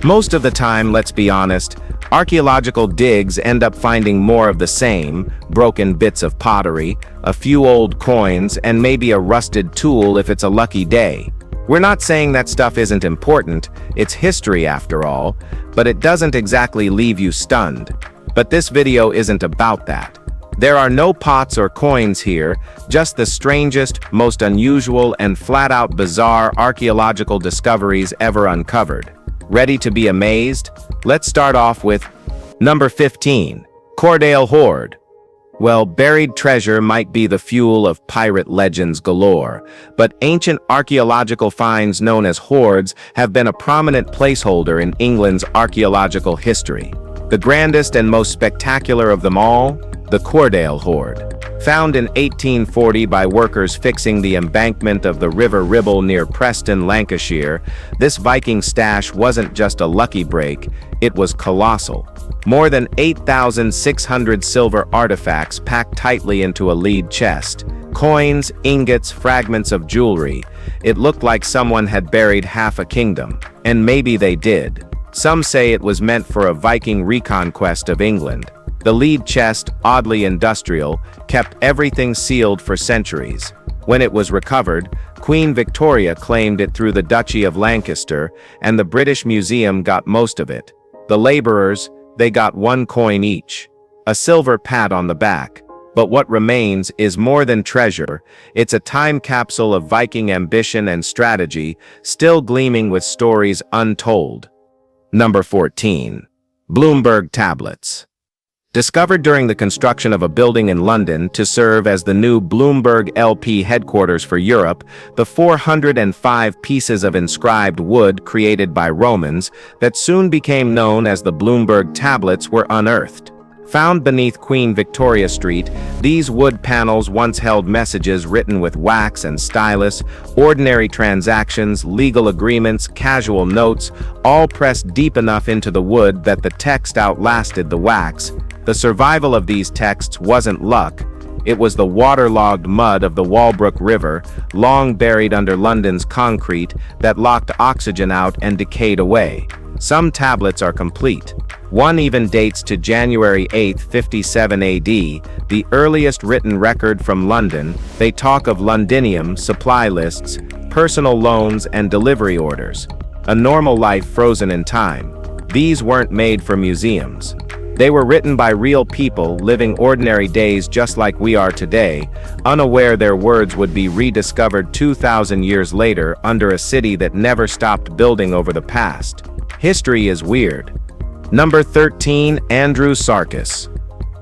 Most of the time, let's be honest, archaeological digs end up finding more of the same: broken bits of pottery, a few old coins, and maybe a rusted tool if it's a lucky day. We're not saying that stuff isn't important, it's history after all, but it doesn't exactly leave you stunned. But this video isn't about that. There are no pots or coins here, just the strangest, most unusual, and flat-out bizarre archaeological discoveries ever uncovered. Ready to be amazed? Let's start off with number 15, Cuerdale Hoard. Well, buried treasure might be the fuel of pirate legends galore, but ancient archaeological finds known as hoards have been a prominent placeholder in England's archaeological history. The grandest and most spectacular of them all, the Cuerdale Hoard. Found in 1840 by workers fixing the embankment of the River Ribble near Preston, Lancashire, this Viking stash wasn't just a lucky break, it was colossal. More than 8,600 silver artifacts packed tightly into a lead chest. Coins, ingots, fragments of jewelry. It looked like someone had buried half a kingdom. And maybe they did. Some say it was meant for a Viking reconquest of England. The lead chest, oddly industrial, kept everything sealed for centuries. When it was recovered, Queen Victoria claimed it through the Duchy of Lancaster, and the British Museum got most of it. The laborers, they got 1 coin each. A silver pat on the back. But what remains is more than treasure. It's a time capsule of Viking ambition and strategy, still gleaming with stories untold. Number 14. Bloomberg tablets. Discovered during the construction of a building in London to serve as the new Bloomberg LP headquarters for Europe, the 405 pieces of inscribed wood created by Romans that soon became known as the Bloomberg tablets were unearthed. Found beneath Queen Victoria Street, these wood panels once held messages written with wax and stylus, ordinary transactions, legal agreements, casual notes, all pressed deep enough into the wood that the text outlasted the wax. The survival of these texts wasn't luck, it was the waterlogged mud of the Walbrook River, long buried under London's concrete, that locked oxygen out and decayed away. Some tablets are complete. One even dates to January 8, 57 AD, the earliest written record from London. They talk of Londinium, supply lists, personal loans, and delivery orders. A normal life frozen in time. These weren't made for museums. They were written by real people living ordinary days just like we are today, unaware their words would be rediscovered 2,000 years later under a city that never stopped building over the past. History is weird. Number 13, Andrewsarchus.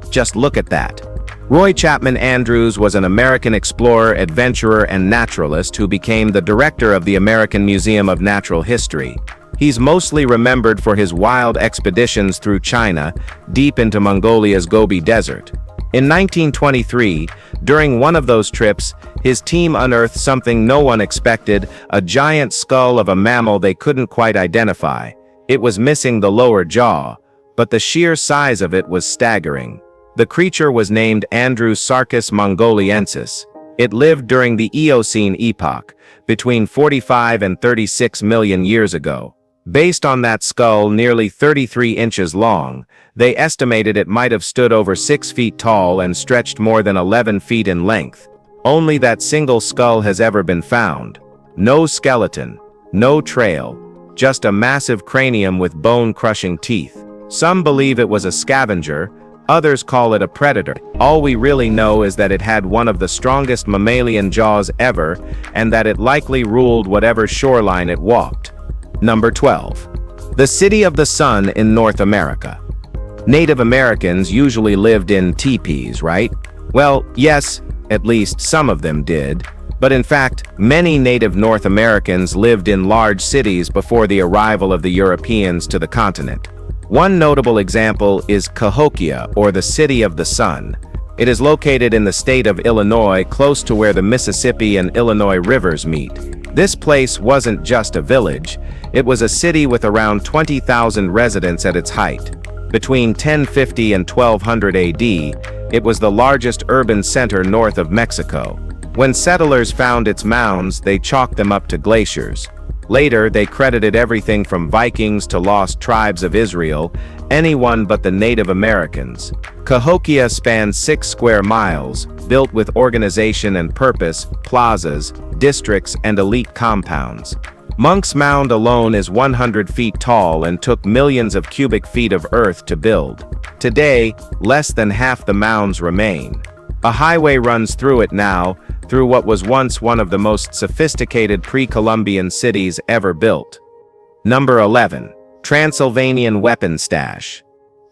Just look at that. Roy Chapman Andrews was an American explorer, adventurer, and naturalist who became the director of the American Museum of Natural History. He's mostly remembered for his wild expeditions through China, deep into Mongolia's Gobi Desert. In 1923, during one of those trips, his team unearthed something no one expected, a giant skull of a mammal they couldn't quite identify. It was missing the lower jaw, but the sheer size of it was staggering. The creature was named Andrewsarchus mongoliensis. It lived during the Eocene epoch, between 45 and 36 million years ago. Based on that skull, nearly 33 inches long, they estimated it might have stood over 6 feet tall and stretched more than 11 feet in length. Only that single skull has ever been found. No skeleton, no trail, just a massive cranium with bone-crushing teeth. Some believe it was a scavenger, others call it a predator. All we really know is that it had one of the strongest mammalian jaws ever, and that it likely ruled whatever shoreline it walked. Number 12. The City of the Sun in North America. Native Americans usually lived in teepees, right? Well, yes, at least some of them did. But in fact, many native North Americans lived in large cities before the arrival of the Europeans to the continent. One notable example is Cahokia, or the City of the Sun. It is located in the state of Illinois, close to where the Mississippi and Illinois rivers meet. This place wasn't just a village, it was a city with around 20,000 residents at its height. Between 1050 and 1200 AD, it was the largest urban center north of Mexico. When settlers found its mounds, they chalked them up to glaciers. Later, they credited everything from Vikings to lost tribes of Israel, anyone but the Native Americans. Cahokia spans 6 square miles, built with organization and purpose, plazas, districts, and elite compounds. Monk's Mound alone is 100 feet tall and took millions of cubic feet of earth to build. Today, less than half the mounds remain. A highway runs through it now, through what was once one of the most sophisticated pre-Columbian cities ever built. Number 11. Transylvanian Weapon Stash.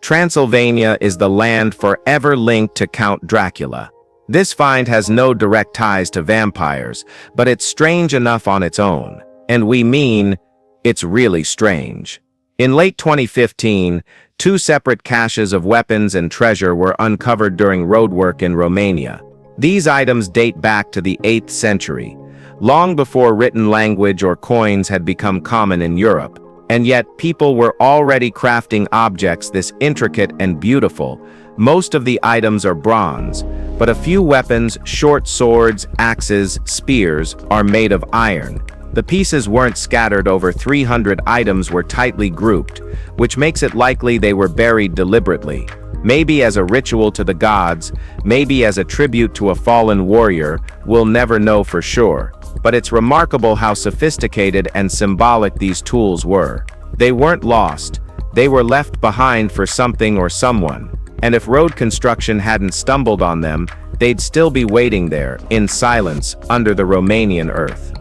Transylvania is the land forever linked to Count Dracula. This find has no direct ties to vampires, but it's strange enough on its own. And we mean, it's really strange. In late 2015, 2 separate caches of weapons and treasure were uncovered during roadwork in Romania. These items date back to the 8th century, long before written language or coins had become common in Europe. And yet, people were already crafting objects this intricate and beautiful. Most of the items are bronze, but a few weapons, short swords, axes, spears, are made of iron. The pieces weren't scattered over 300 items were tightly grouped, which makes it likely they were buried deliberately. Maybe as a ritual to the gods, maybe as a tribute to a fallen warrior, we'll never know for sure. But it's remarkable how sophisticated and symbolic these tools were. They weren't lost, they were left behind for something or someone. And if road construction hadn't stumbled on them, they'd still be waiting there, in silence, under the Romanian earth.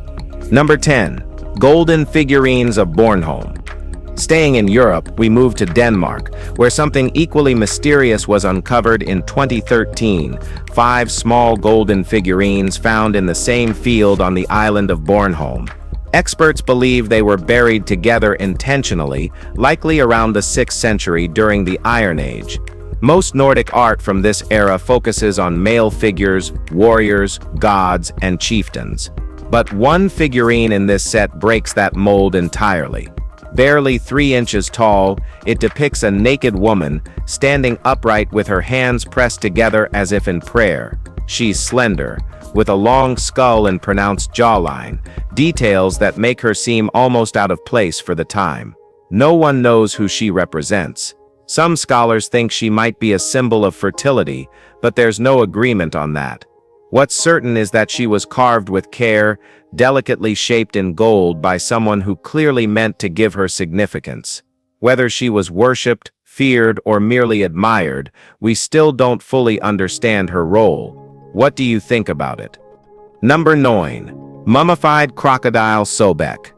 Number 10. Golden Figurines of Bornholm. Staying in Europe, we moved to Denmark, where something equally mysterious was uncovered in 2013. 5 small golden figurines found in the same field on the island of Bornholm. Experts believe they were buried together intentionally, likely around the 6th century during the Iron Age. Most Nordic art from this era focuses on male figures, warriors, gods, and chieftains. But one figurine in this set breaks that mold entirely. Barely 3 inches tall, it depicts a naked woman, standing upright with her hands pressed together as if in prayer. She's slender, with a long skull and pronounced jawline, details that make her seem almost out of place for the time. No one knows who she represents. Some scholars think she might be a symbol of fertility, but there's no agreement on that. What's certain is that she was carved with care, delicately shaped in gold by someone who clearly meant to give her significance. Whether she was worshipped, feared, or merely admired, we still don't fully understand her role. What do you think about it? Number 9. Mummified crocodile Sobek.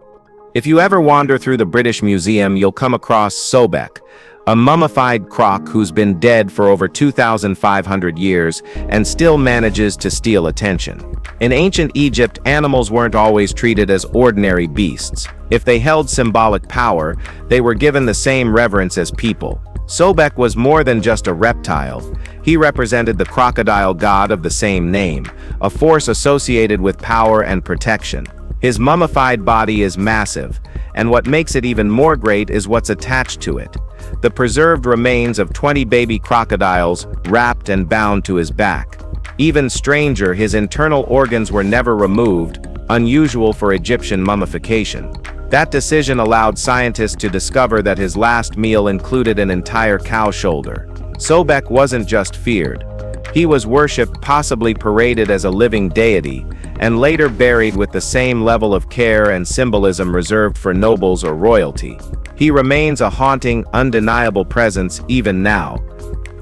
If you ever wander through the British Museum, you'll come across Sobek, a mummified croc who's been dead for over 2,500 years and still manages to steal attention. In ancient Egypt, animals weren't always treated as ordinary beasts. If they held symbolic power, they were given the same reverence as people. Sobek was more than just a reptile. He represented the crocodile god of the same name, a force associated with power and protection. His mummified body is massive, and what makes it even more great is what's attached to it. The preserved remains of 20 baby crocodiles wrapped and bound to his back. Even stranger, his internal organs were never removed, unusual for Egyptian mummification. That decision allowed scientists to discover that his last meal included an entire cow shoulder. Sobek wasn't just feared. He was worshipped, possibly paraded as a living deity, and later buried with the same level of care and symbolism reserved for nobles or royalty. He remains a haunting, undeniable presence even now.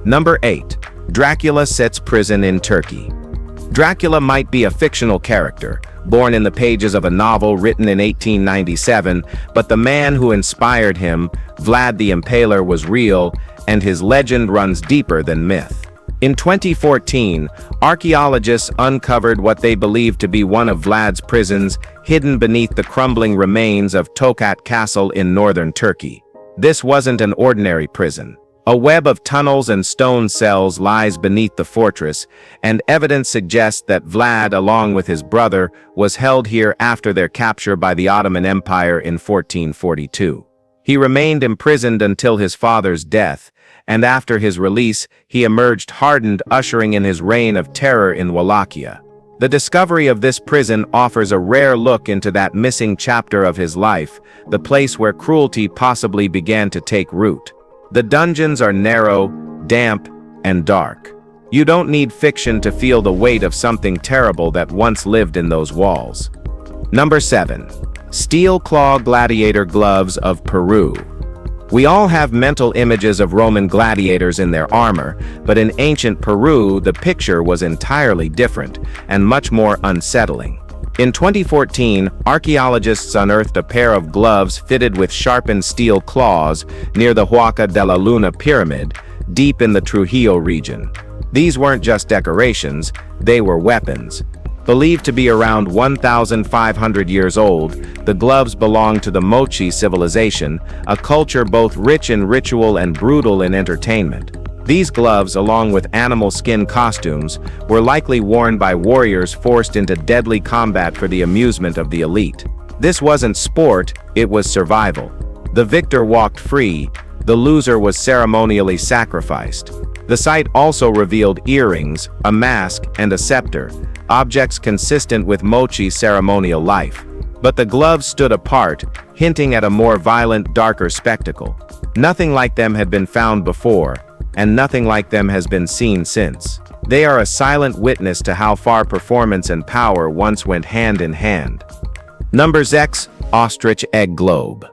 Number 8. Dracula sets prison in Turkey. Dracula might be a fictional character, born in the pages of a novel written in 1897, but the man who inspired him, Vlad the Impaler, was real, and his legend runs deeper than myth. In 2014, archaeologists uncovered what they believed to be one of Vlad's prisons, hidden beneath the crumbling remains of Tokat Castle in northern Turkey. This wasn't an ordinary prison. A web of tunnels and stone cells lies beneath the fortress, and evidence suggests that Vlad, along with his brother, was held here after their capture by the Ottoman Empire in 1442. He remained imprisoned until his father's death, and after his release, he emerged hardened, ushering in his reign of terror in Wallachia. The discovery of this prison offers a rare look into that missing chapter of his life, the place where cruelty possibly began to take root. The dungeons are narrow, damp, and dark. You don't need fiction to feel the weight of something terrible that once lived in those walls. Number 7. Steel Claw Gladiator Gloves of Peru. We all have mental images of Roman gladiators in their armor, but in ancient Peru, the picture was entirely different and much more unsettling. In 2014, archaeologists unearthed a pair of gloves fitted with sharpened steel claws near the Huaca de la Luna pyramid, deep in the Trujillo region. These weren't just decorations, they were weapons. Believed to be around 1,500 years old, the gloves belong to the Mochi civilization, a culture both rich in ritual and brutal in entertainment. These gloves, along with animal skin costumes, were likely worn by warriors forced into deadly combat for the amusement of the elite. This wasn't sport, it was survival. The victor walked free, the loser was ceremonially sacrificed. The site also revealed earrings, a mask, and a scepter, objects consistent with Mochi's ceremonial life. But the gloves stood apart, hinting at a more violent, darker spectacle. Nothing like them had been found before, and nothing like them has been seen since. They are a silent witness to how far performance and power once went hand in hand. Number 6. Ostrich Egg Globe.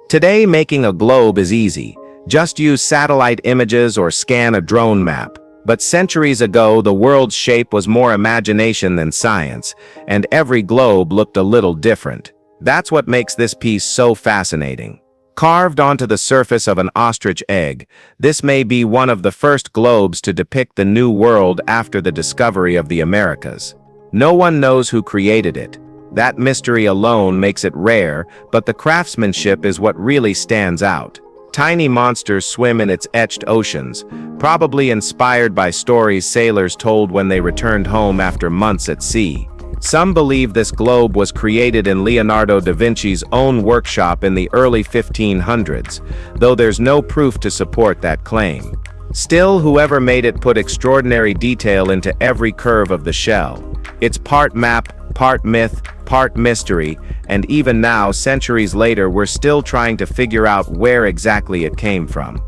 Today, making a globe is easy. Just use satellite images or scan a drone map. But centuries ago, the world's shape was more imagination than science, and every globe looked a little different. That's what makes this piece so fascinating. Carved onto the surface of an ostrich egg, this may be one of the first globes to depict the New World after the discovery of the Americas. No one knows who created it. That mystery alone makes it rare, but the craftsmanship is what really stands out. Tiny monsters swim in its etched oceans, probably inspired by stories sailors told when they returned home after months at sea. Some believe this globe was created in Leonardo da Vinci's own workshop in the early 1500s, though there's no proof to support that claim. Still, whoever made it put extraordinary detail into every curve of the shell. It's part map, part myth, part mystery, and even now, centuries later, we're still trying to figure out where exactly it came from.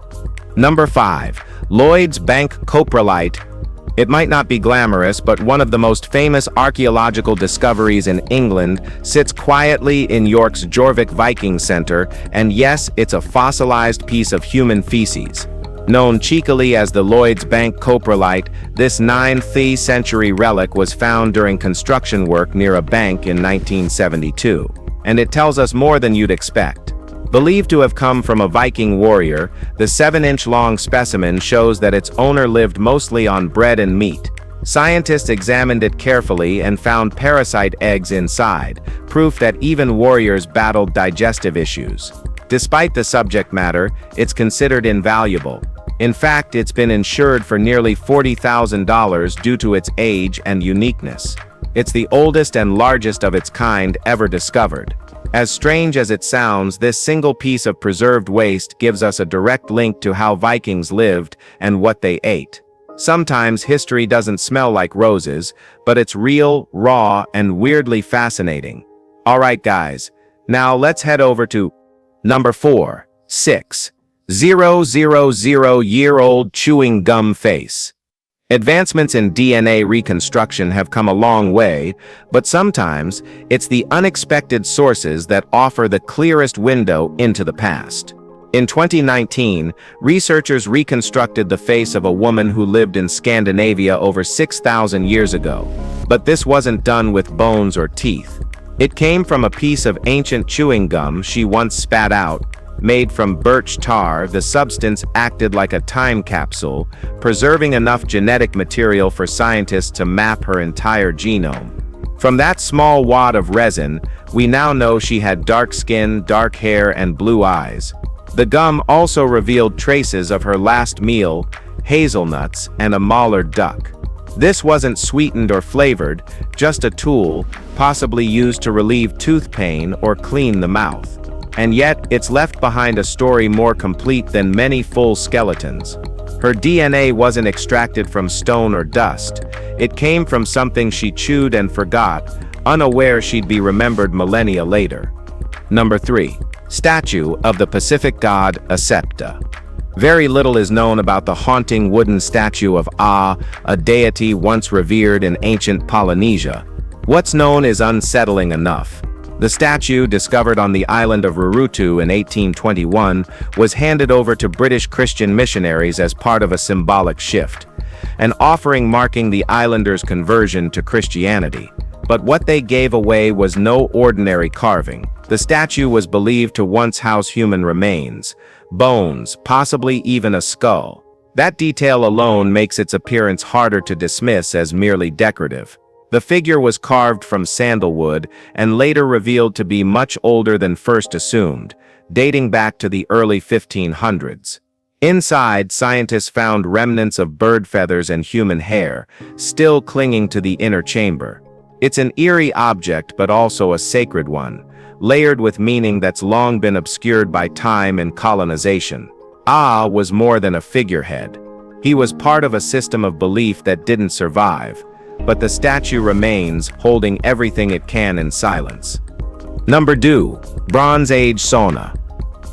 Number 5. Lloyd's Bank Coprolite. It might not be glamorous, but one of the most famous archaeological discoveries in England sits quietly in York's Jorvik Viking Center, and yes, it's a fossilized piece of human feces. Known cheekily as the Lloyd's Bank coprolite, this 9th century relic was found during construction work near a bank in 1972. And it tells us more than you'd expect. Believed to have come from a Viking warrior, the 7-inch long specimen shows that its owner lived mostly on bread and meat. Scientists examined it carefully and found parasite eggs inside, proof that even warriors battled digestive issues. Despite the subject matter, it's considered invaluable. In fact, it's been insured for nearly $40,000 due to its age and uniqueness. It's the oldest and largest of its kind ever discovered. As strange as it sounds, this single piece of preserved waste gives us a direct link to how Vikings lived and what they ate. Sometimes history doesn't smell like roses, but it's real, raw, and weirdly fascinating. Alright guys, now let's head over to Number 4. 6,000-year-old chewing gum face. Advancements in DNA reconstruction have come a long way, but sometimes it's the unexpected sources that offer the clearest window into the past. In 2019, researchers reconstructed the face of a woman who lived in Scandinavia over 6,000 years ago. But this wasn't done with bones or teeth. It came from a piece of ancient chewing gum she once spat out. Made from birch tar, the substance acted like a time capsule, preserving enough genetic material for scientists to map her entire genome. From that small wad of resin, we now know she had dark skin, dark hair, and blue eyes. The gum also revealed traces of her last meal, hazelnuts, and a mallard duck. This wasn't sweetened or flavored, just a tool, possibly used to relieve tooth pain or clean the mouth. And yet, it's left behind a story more complete than many full skeletons. Her DNA wasn't extracted from stone or dust. It came from something she chewed and forgot, unaware she'd be remembered millennia later. Number 3. Statue of the Pacific god Asepta. Very little is known about the haunting wooden statue of a deity once revered in ancient Polynesia. What's known is unsettling enough. The statue, discovered on the island of Rurutu in 1821, was handed over to British Christian missionaries as part of a symbolic shift, an offering marking the islanders' conversion to Christianity. But what they gave away was no ordinary carving. The statue was believed to once house human remains, bones, possibly even a skull. That detail alone makes its appearance harder to dismiss as merely decorative. The figure was carved from sandalwood and later revealed to be much older than first assumed, dating back to the early 1500s. Inside, scientists found remnants of bird feathers and human hair, still clinging to the inner chamber. It's an eerie object, but also a sacred one, layered with meaning that's long been obscured by time and colonization. Was more than a figurehead. He was part of a system of belief that didn't survive, but the statue remains, holding everything it can in silence. Number 2. Bronze Age Sauna.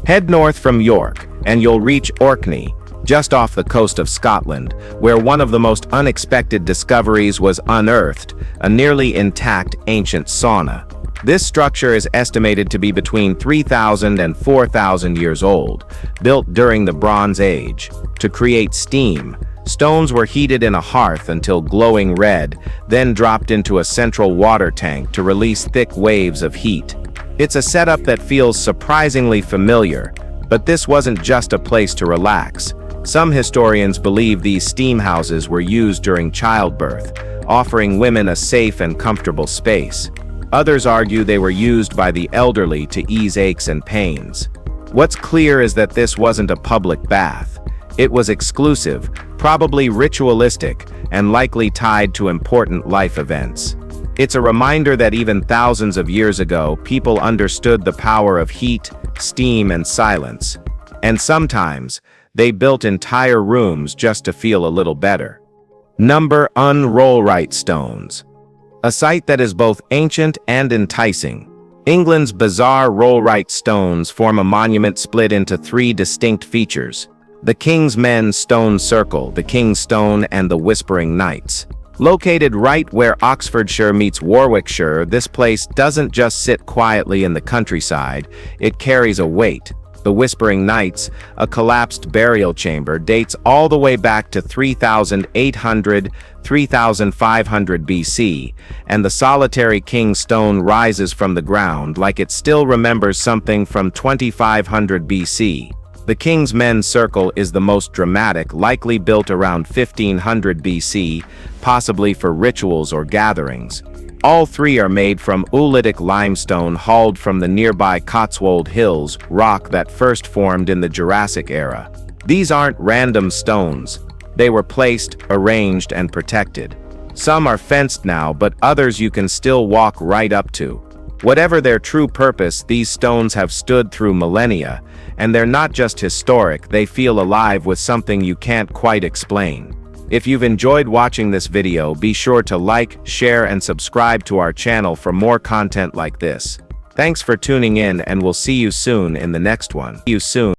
Head north from York, and you'll reach Orkney, just off the coast of Scotland, where one of the most unexpected discoveries was unearthed, a nearly intact ancient sauna. This structure is estimated to be between 3,000 and 4,000 years old, built during the Bronze Age. To create steam, stones were heated in a hearth until glowing red, then dropped into a central water tank to release thick waves of heat. It's a setup that feels surprisingly familiar, but this wasn't just a place to relax. Some historians believe these steam houses were used during childbirth, offering women a safe and comfortable space. Others argue they were used by the elderly to ease aches and pains. What's clear is that this wasn't a public bath. It was exclusive, probably ritualistic, and likely tied to important life events. It's a reminder that even thousands of years ago, people understood the power of heat, steam, and silence. And sometimes, they built entire rooms just to feel a little better. Number 1. Rollright Stones. A site that is both ancient and enticing. England's bizarre Rollright Stones form a monument split into 3 distinct features: the King's Men Stone Circle, the King's Stone, and the Whispering Knights. Located right where Oxfordshire meets Warwickshire, this place doesn't just sit quietly in the countryside, it carries a weight. The Whispering Knights, a collapsed burial chamber, dates all the way back to 3,500 BC, and the solitary King's Stone rises from the ground like it still remembers something from 2500 BC. The King's Men Circle is the most dramatic, likely built around 1500 BC, possibly for rituals or gatherings. All 3 are made from oolitic limestone hauled from the nearby Cotswold Hills, rock that first formed in the Jurassic era. These aren't random stones. They were placed, arranged, and protected. Some are fenced now, but others you can still walk right up to. Whatever their true purpose, these stones have stood through millennia, and they're not just historic, they feel alive with something you can't quite explain. If you've enjoyed watching this video, be sure to like, share, and subscribe to our channel for more content like this. Thanks for tuning in, and we'll see you soon in the next one. See you soon.